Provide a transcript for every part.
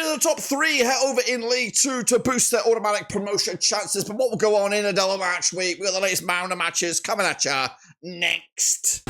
into the top three, head over in League Two to boost their automatic promotion chances. But what will go on in a double match week? We've got the latest round of matches coming at you next.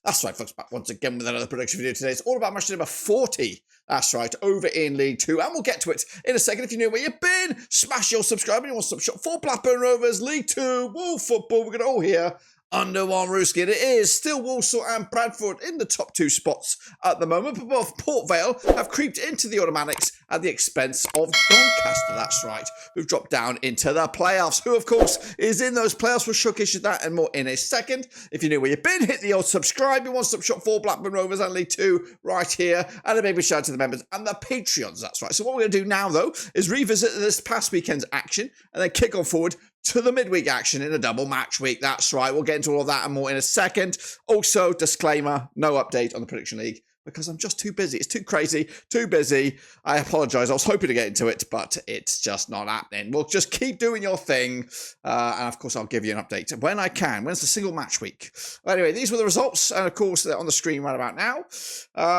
That's right, folks, back once again with another prediction video today. It's all about match number 40. That's right, over in League 2. And we'll get to it in a second. If you know where you've been, smash your subscribe and you want some shot for Blackburn Rovers, League 2, Wolf football. We're going to all hear under one roof skin. It is still Walsall and Bradford in the top two spots at the moment, but both Port Vale have creeped into the automatics at the expense of Doncaster. That's right, who've dropped down into the playoffs. Who, of course, is in those playoffs? We'll showcase that and more in a second. If you know where you've been, hit the old subscribe. You want stop shop for Blackburn Rovers and League 2 right here. And a big shout out to the members and the Patreons. That's right. So what we're going to do now, though, is revisit this past weekend's action and then kick on forward to the midweek action in a double match week. That's right. We'll get into all of that and more in a second. Also, disclaimer, no update on the Prediction League because I'm just too busy. It's too crazy, too busy. I apologise. I was hoping to get into it, but it's just not happening. We'll just keep doing your thing. And of course, I'll give you an update when I can, when it's a single match week. Anyway, these were the results. And of course, they're on the screen right about now.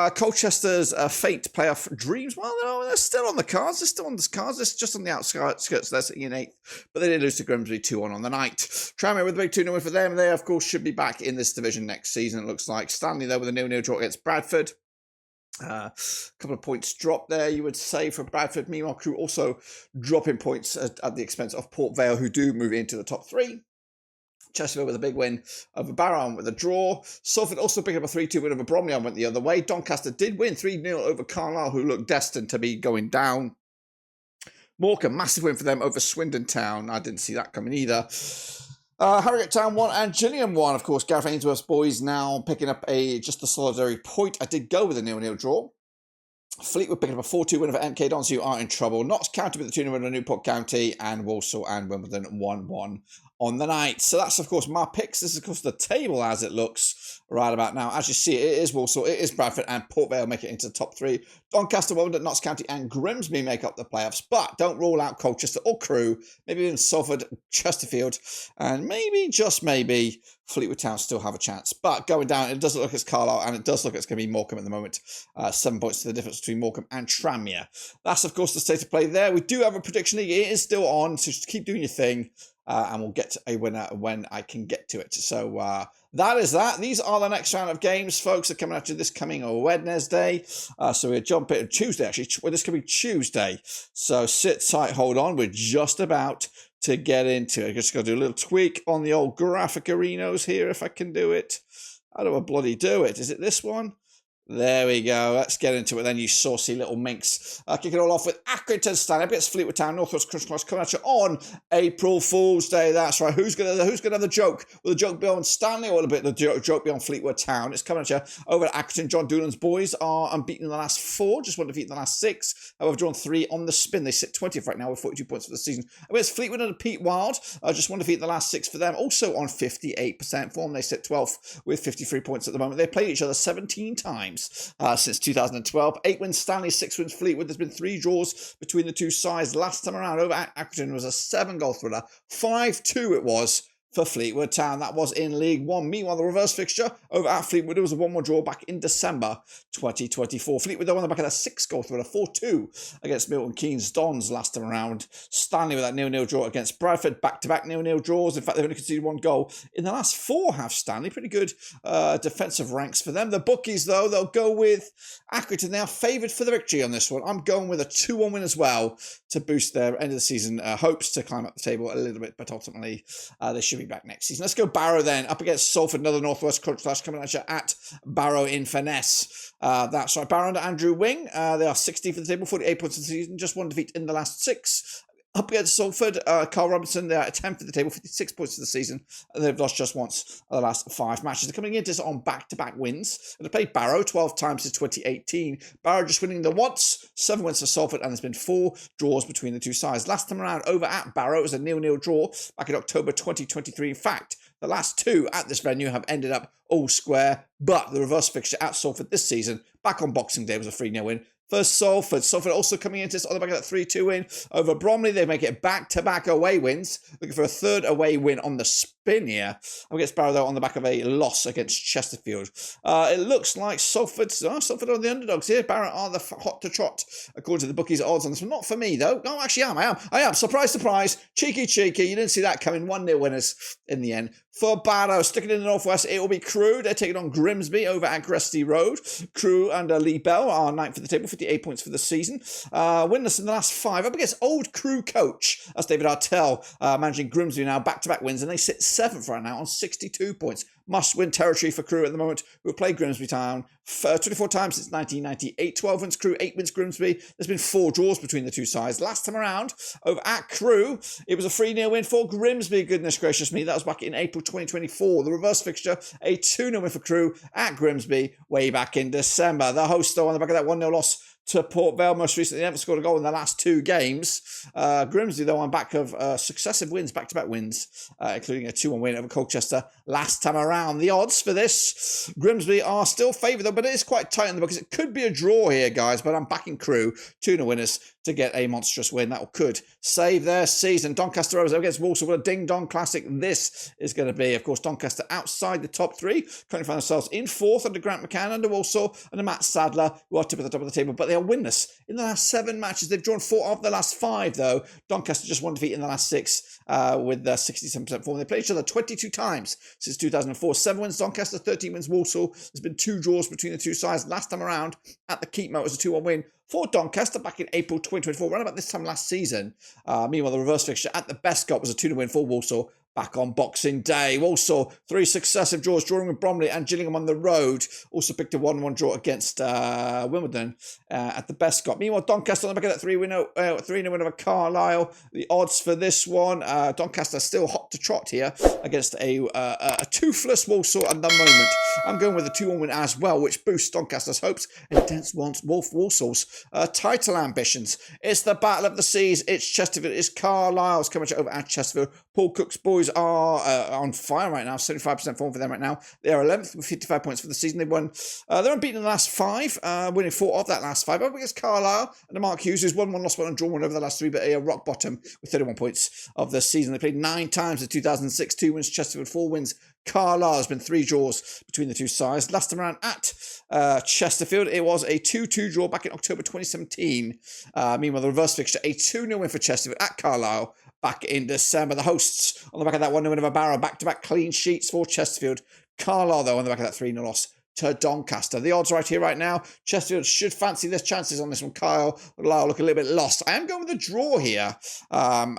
Colchester's fate playoff dreams. Well, no, they're still on the cards. They're still on the cards. They're just on the outskirts. They're sitting in 8th. But they did lose to Grimsby 2-1 on the night. Tranmere with a big 2-0 win for them. They, of course, should be back in this division next season, it looks like. Stanley, though, with a 0-0 draw against Bradford. A couple of points dropped there, you would say, for Bradford. Meanwhile, Crewe also dropping points at the expense of Port Vale, who do move into the top three. Chesterfield with a big win over Barrow with a draw. Salford also picked up a 3-2 win over Bromley and went the other way. Doncaster did win 3-0 over Carlisle, who looked destined to be going down. Morecambe, massive win for them over Swindon Town. I didn't see that coming either. Harrogate Town won and Gillingham won. Of course, Gareth Ainsworth's boys now picking up just a solitary point. I did go with a 0-0 draw. Fleetwood picking up a 4-2 win over MK Dons, who are in trouble. Notts County with a 2-0 win over Newport County, and Walsall and Wimbledon 1-1 on the night. So that's, of course, my picks. This is, of course, the table as it looks right about now. As you see, it is Walsall, it is Bradford, and Port Vale make it into the top three. Doncaster, Wimbledon, Notts County, and Grimsby make up the playoffs. But don't rule out Colchester or Crewe, maybe even Salford, Chesterfield, and maybe, just maybe, Fleetwood Town still have a chance. But going down, it does look like it's Carlisle, and it does look like it's going to be Morecambe at the moment. 7 points to the difference between Morecambe and Tranmere. That's, of course, the state of play there. We do have a prediction league. It is still on, so just keep doing your thing. And we'll get to a winner when I can get to it. So that is that. These are the next round of games, folks. Are coming out to this coming Wednesday. So we'll jump in Tuesday, actually. Well, this could be Tuesday. So sit tight, hold on. We're just about to get into it. Just got to do a little tweak on the old graphic arenas here, if I can do it. How do I bloody do it? Is it this one? There we go. Let's get into it then, you saucy little minx. Kick it all off with Accrington, Stanley, against Fleetwood Town, Northwest Cross coming at you on April Fool's Day. That's right. Who's gonna have the joke? Will the joke be on Stanley or will the joke be on Fleetwood Town? It's coming at you over at Accrington. John Doolan's boys are unbeaten in the last 4, just one defeat in the last 6. However, drawn 3 on the spin. They sit 20th right now with 42 points for the season. Against Fleetwood and Pete Wild, just one defeat in the last 6 for them. Also on 58% form. They sit 12th with 53 points at the moment. They played each other 17 times since 2012. 8 wins Stanley, 6 wins Fleetwood. There's been 3 draws between the two sides. Last time around over at Accrington was a 7-goal thriller. 5-2 it was for Fleetwood Town. That was in League 1. Meanwhile, the reverse fixture over at Fleetwood, it was a 1-1 draw back in December 2024. Fleetwood, though, on the back of that 6-goal thriller, 4-2 against Milton Keynes Dons last time around. Stanley with that 0-0 draw against Bradford. Back-to-back 0-0 draws. In fact, they've only conceded 1 goal in the last 4, have Stanley. Pretty good defensive ranks for them. The bookies, though, they'll go with Accrington. They are favoured for the victory on this one. I'm going with a 2-1 win as well to boost their end of the season hopes to climb up the table a little bit, but ultimately they should be back next season. Let's go Barrow then, up against Salford, another Northwest Clash coming at you at Barrow in Finesse. That's right, Barrow under Andrew Wing. They are 60th for the table, 48 points in the season, just 1 defeat in the last 6. Up against Salford, Carl Robinson, they're at 10th for the table, 56 points for the season, and they've lost just once in the last 5 matches. They're coming into this on back-to-back wins, and they played Barrow 12 times since 2018. Barrow just winning the once, 7 wins for Salford, and there's been 4 draws between the two sides. Last time around, over at Barrow, it was a 0-0 draw back in October 2023. In fact, the last 2 at this venue have ended up all square, but the reverse fixture at Salford this season, back on Boxing Day, was a 3-0 win for Salford. Salford also coming into this on the back of that 3-2 win over Bromley. They make it back-to-back away wins. Looking for a third away win on the spin here. Against Barrow, though, on the back of a loss against Chesterfield. It looks like Salford are the underdogs here. Barrow are the hot to trot, according to the bookies' odds on this one. Not for me, though. No, actually, I am. Surprise, surprise. Cheeky. You didn't see that coming. 1-0 winners in the end. For Barrow, sticking in the northwest, it will be Crewe. They're taking on Grimsby over at Grimsby Road. Crewe under Lee Bell are ninth for the table, 58 points for the season. Winless in the last 5 up against old Crewe coach. That's David Artell managing Grimsby now, back-to-back wins, and they sit 7th right now on 62 points. Must-win territory for Crewe at the moment, who have played Grimsby Town 24 times since 1998. 12 wins Crewe, 8 wins Grimsby. There's been 4 draws between the two sides. Last time around, over at Crewe, it was a 3-0 win for Grimsby. Goodness gracious me, that was back in April 2024. The reverse fixture, a 2-0 win for Crewe at Grimsby way back in December. The host, though, on the back of that 1-0 loss to Port Vale most recently. They haven't scored a goal in the last 2 games. Grimsby, though, on back of successive wins, back-to-back wins, including a 2-1 win over Colchester last time around. The odds for this, Grimsby are still favoured, though, but it is quite tight in the books. It could be a draw here, guys, but I'm backing Crewe, 2-0 winners, to get a monstrous win. That could save their season. Doncaster Rovers against Walsall. What a ding-dong classic this is going to be. Of course, Doncaster outside the top 3, currently find themselves in 4th under Grant McCann, under Walsall, under Matt Sadler, who are tip at the top of the table, but they are winless in the last 7 matches. They've drawn 4 of the last 5, though. Doncaster just 1 defeat in the last 6 with 67% form. They played each other 22 times since 2004. 7 wins Doncaster, 13 wins Walsall. There's been 2 draws between the two sides. Last time around at the Keepmoat, it was a 2-1 win for Doncaster back in April 2024, around about this time last season. Meanwhile, the reverse fixture at the Bestcott was a 2-0 win for Walsall back on Boxing Day. Walsall, 3 successive draws, drawing with Bromley and Gillingham on the road. Also picked a 1-1 draw against Wimbledon at the Bestcott. Meanwhile, Doncaster on the back of that 3-0 win over Carlisle. The odds for this one, Doncaster still hot to trot here against a toothless Walsall at the moment. I'm going with a 2-1 win as well, which boosts Doncaster's hopes and dents Walsall's title ambitions. It's the battle of the seas. It's Chesterfield. It's Carlisle's coming over at Chesterfield. Paul Cook's boys are on fire right now. 75% form for them right now. They are 11th with 55 points for the season. They won. They're unbeaten in the last 5, winning 4 of that last 5. Up against Carlisle and Mark Hughes, who's won 1, lost 1, and drawn 1 over the last 3, but a rock bottom with 31 points of the season. They played 9 times in 2006. 2 wins Chesterfield, 4 wins Carlisle. Has been 3 draws between the two sides. Last time around at Chesterfield, it was a 2-2 draw back in October 2017. Meanwhile, the reverse fixture, a 2-0 win for Chesterfield at Carlisle back in December. The hosts on the back of that 1-0 win over Barrow, back-to-back clean sheets for Chesterfield. Carlisle, though, on the back of that 3-0 loss to Doncaster. The odds right here, right now. Chesterfield should fancy their chances on this one. Carlisle look a little bit lost. I am going with a draw here.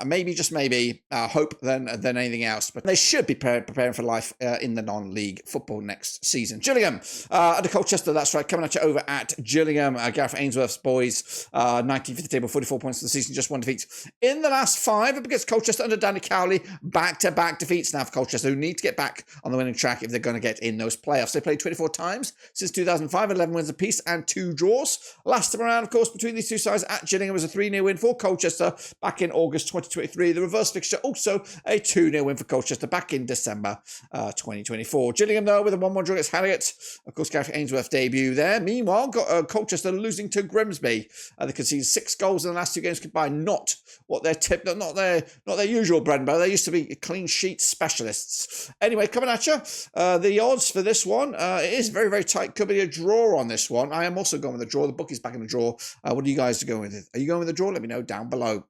Maybe, just maybe, hope than anything else. But they should be preparing for life in the non-league football next season. Gillingham under Colchester, that's right. Coming at you over at Gillingham. Gareth Ainsworth's boys, 19th for the table, 44 points for the season, just 1 defeat in the last 5 up against Colchester under Danny Cowley. Back-to-back defeats now for Colchester, who need to get back on the winning track if they're going to get in those playoffs. They played 24 times since 2005, 11 wins apiece and 2 draws. Last time around, of course, between these two sides at Gillingham was a 3-0 win for Colchester back in August 2023. The reverse fixture also a 2-0 win for Colchester back in December 2024. Gillingham, though, with a 1-1 draw against Harrogate. Of course, Gareth Ainsworth debut there. Meanwhile, got Colchester losing to Grimsby. They conceded 6 goals in the last 2 games combined. Not their usual bread and butter. They used to be clean sheet specialists. Anyway, coming at you, the odds for this one, it is very, very tight. Could be a draw on this one. I am also going with a draw. The bookie's back in the draw. What are you guys going with? Are you going with a draw? Let me know down below.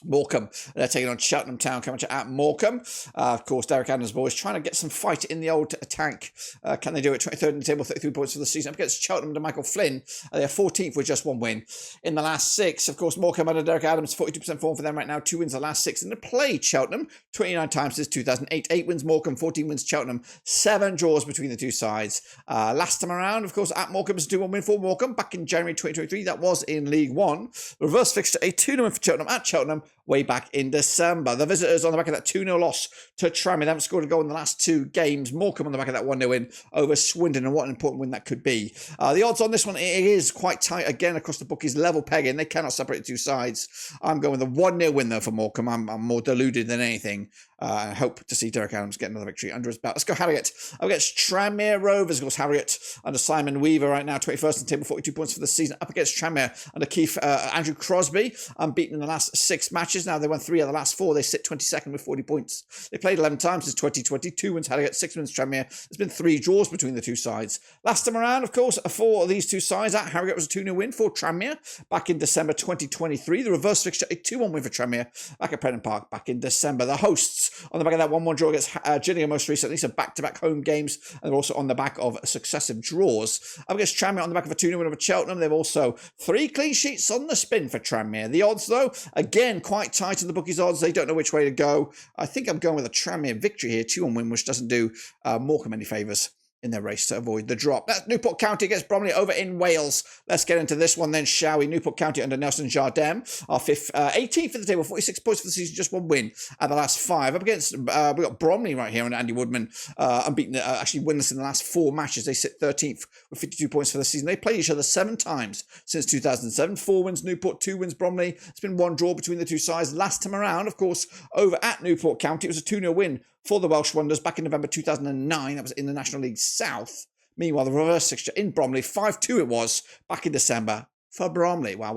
Morecambe, they're taking on Cheltenham Town, coming to at Morecambe. Of course, Derek Adams' boys trying to get some fight in the old tank. Can they do it? 23rd in the table, 33 points for the season. Up against Cheltenham under Michael Flynn. They are 14th with just 1 win in the last 6. Of course, Morecambe under Derek Adams, 42% form for them right now. 2 wins the last 6. And they played Cheltenham 29 times since 2008. 8 wins Morecambe, 14 wins Cheltenham. 7 draws between the two sides. Last time around, of course, at Morecambe, it's a 2-1 win for Morecambe back in January 2023. That was in League 1. Reverse fixture, a 2-0 win for Cheltenham at Cheltenham. way back in December. The visitors on the back of that 2-0 loss to Tranmere. They haven't scored a goal in the last 2 games. Morecambe on the back of that 1-0 win over Swindon, and what an important win that could be. The odds on this one, it is quite tight again across the bookies, level pegging. They cannot separate the two sides. I'm going with a 1-0 win though for Morecambe. I'm more deluded than anything. I hope to see Derek Adams get another victory under his belt. Let's go Harrogate against Tranmere Rovers. Of course, Harrogate under Simon Weaver right now, 21st in the table, 42 points for the season. Up against Tranmere under Andrew Crosby, unbeaten in the last 6 matches. Now they won 3 of the last 4. They sit 22nd with 40 points. They played 11 times since 2020. 2 wins Harrogate, 6 wins Tranmere. There's been 3 draws between the two sides. Last time around, of course, for these two sides, at Harrogate was a 2-0 win for Tranmere back in December 2023. The reverse fixture, a 2-1 win for Tranmere back at Prenton Park back in December. The hosts on the back of that 1-1 draw against Gillingham most recently, so back-to-back home games, and they're also on the back of successive draws. Up against Tranmere on the back of a 2-0 win over Cheltenham. They've also 3 clean sheets on the spin for Tranmere. The odds, though, again, quite tight in the bookies' odds. They don't know which way to go. I think I'm going with a Tranmere victory here, 2-1 win, which doesn't do Morecambe any favours in their race to avoid the drop. That's Newport County against Bromley over in Wales. Let's get into this one then, shall we? Newport County under Nelson Jardine are 18th for the table, 46 points for the season, just 1 win at the last 5. Up against, we got Bromley right here and Andy Woodman, unbeaten, actually winless in the last 4 matches. They sit 13th with 52 points for the season. They played each other 7 times since 2007. 4 wins Newport, 2 wins Bromley. It's been 1 draw between the two sides. Last time around, of course, over at Newport County, it was a 2-0 win for the Welsh Wonders back in November 2009. That was in the National League South. Meanwhile, the reverse fixture in Bromley, 5-2 it was back in December for Bromley. Wow.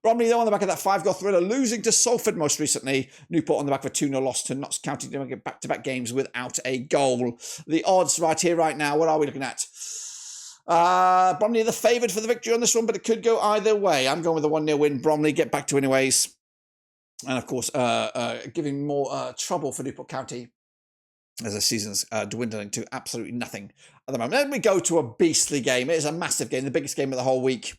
Bromley, though, on the back of that 5-goal thriller, losing to Salford most recently. Newport on the back of a 2-0 loss to Notts County, doing back-to-back games without a goal. The odds right here, right now, what are we looking at? Bromley are the favoured for the victory on this one, but it could go either way. I'm going with a 1-0 win. Bromley get back to anyways. And, of course, giving more trouble for Newport County as the season's dwindling to absolutely nothing at the moment. Then we go to a beastly game. It is a massive game, the biggest game of the whole week.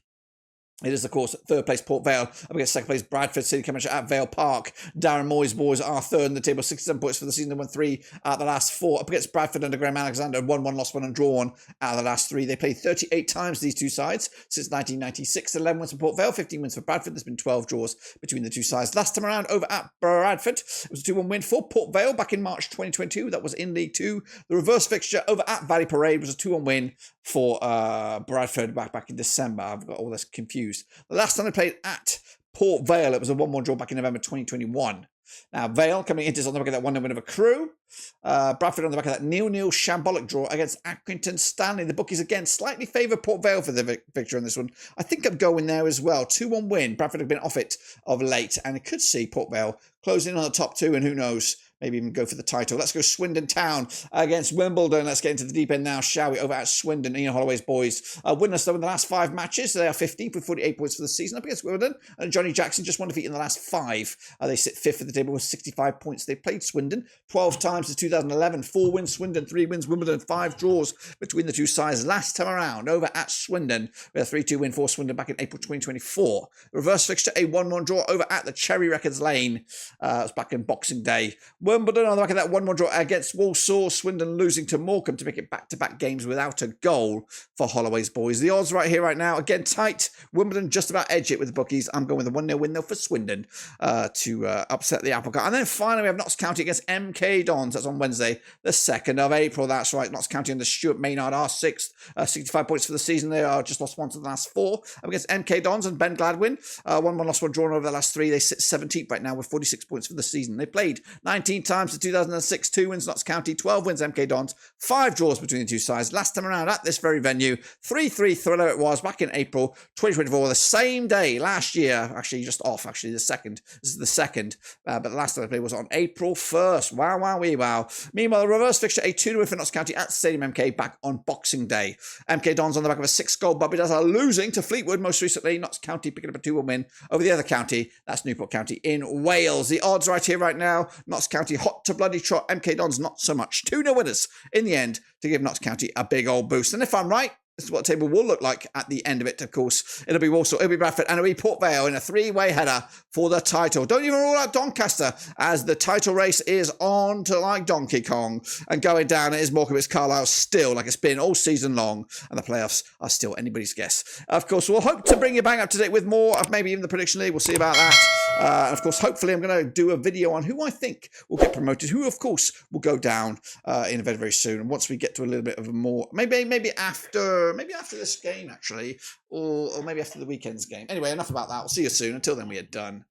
It is, of course, 3rd place Port Vale up against 2nd place Bradford City coming at Vale Park. Darren Moy's boys are 3rd in the table, 67 points for the season. They won 3 out of the last 4. Up against Bradford under Graham Alexandra, 1-1, lost 1 and drawn out of the last 3. They played 38 times, these two sides, since 1996. 11 wins for Port Vale, 15 wins for Bradford. There's been 12 draws between the two sides. Last time around, over at Bradford, it was a 2-1 win for Port Vale back in March 2022. That was in League 2. The reverse fixture over at Valley Parade was a 2-1 win for Bradford back in December. I've got all this confused. The last time they played at Port Vale, it was a 1-1 draw back in November 2021. Now, Vale coming into this on the back of that 1-0 win over Crewe. Bradford on the back of that 0-0 shambolic draw against Accrington Stanley. The bookies again slightly favour Port Vale for the victory on this one. I think I'm going there as well. 2-1 win. Bradford have been off it of late, and it could see Port Vale closing in on the top 2, and who knows, maybe even go for the title. Let's go Swindon Town against Wimbledon. Let's get into the deep end now, shall we? Over at Swindon, Ian Holloway's boys. Winless, though, in the last 5 matches. They are 15th with 48 points for the season. Up against Wimbledon. And Johnny Jackson just 1 defeat in the last 5. They sit 5th at the table with 65 points. They played Swindon 12 times since 2011. 4 wins Swindon, 3 wins Wimbledon, 5 draws between the two sides. Last time around, over at Swindon, we had a 3-2 win for Swindon back in April 2024. Reverse fixture, a 1-1 draw over at the Cherry Records Lane. It was back in Boxing Day. Wimbledon on the back of that 1-1 draw against Walsall. Swindon losing to Morecambe to make it back-to-back games without a goal for Holloway's boys. The odds right here, right now, again, tight. Wimbledon just about edge it with the bookies. I'm going with a 1-0 win, though, for Swindon to upset the apple cart. And then finally, we have Notts County against MK Dons. That's on Wednesday, the 2nd of April. That's right. Notts County under Stuart Maynard are 6th. 65 points for the season. They are just lost 1 to the last 4. Up against MK Dons and Ben Gladwin. 1-1 lost 1 drawn over the last 3. They sit 17th right now with 46 points for the season. They played 19 times in 2006. 2 wins Notts County, 12 wins MK Dons, 5 draws between the two sides. Last time around at this very venue, 3-3 thriller it was back in April 2024, the same day last year, actually just off, actually the 2nd. This is the 2nd, but the last time I played was on April 1st. Wow. Meanwhile, the reverse fixture, a 2-0 win for Notts County at Stadium MK back on Boxing Day. MK Dons on the back of a 6-goal Bobby Does are losing to Fleetwood most recently. Notts County picking up a 2-1 win over the other county. That's Newport County in Wales. The odds right here, right now, Notts County hot to bloody trot. MK Dons not so much. 2-0 winners in the end to give Notts County a big old boost. And if I'm right, this is what the table will look like at the end of it, of course. It'll be Walsall, it'll be Bradford, and it'll be Port Vale in a 3-way header for the title. Don't even rule out Doncaster, as the title race is on to like Donkey Kong. And going down, it is Morecambe, it's Carlisle still, like it's been all season long. And the playoffs are still anybody's guess. Of course, we'll hope to bring you back up to date with more of maybe even the prediction league. We'll see about that. Of course, hopefully I'm going to do a video on who I think will get promoted, who of course will go down in very, very soon. And once we get to a little bit of a more, maybe after this game actually, or maybe after the weekend's game. Anyway, enough about that. We'll see you soon. Until then, we are done.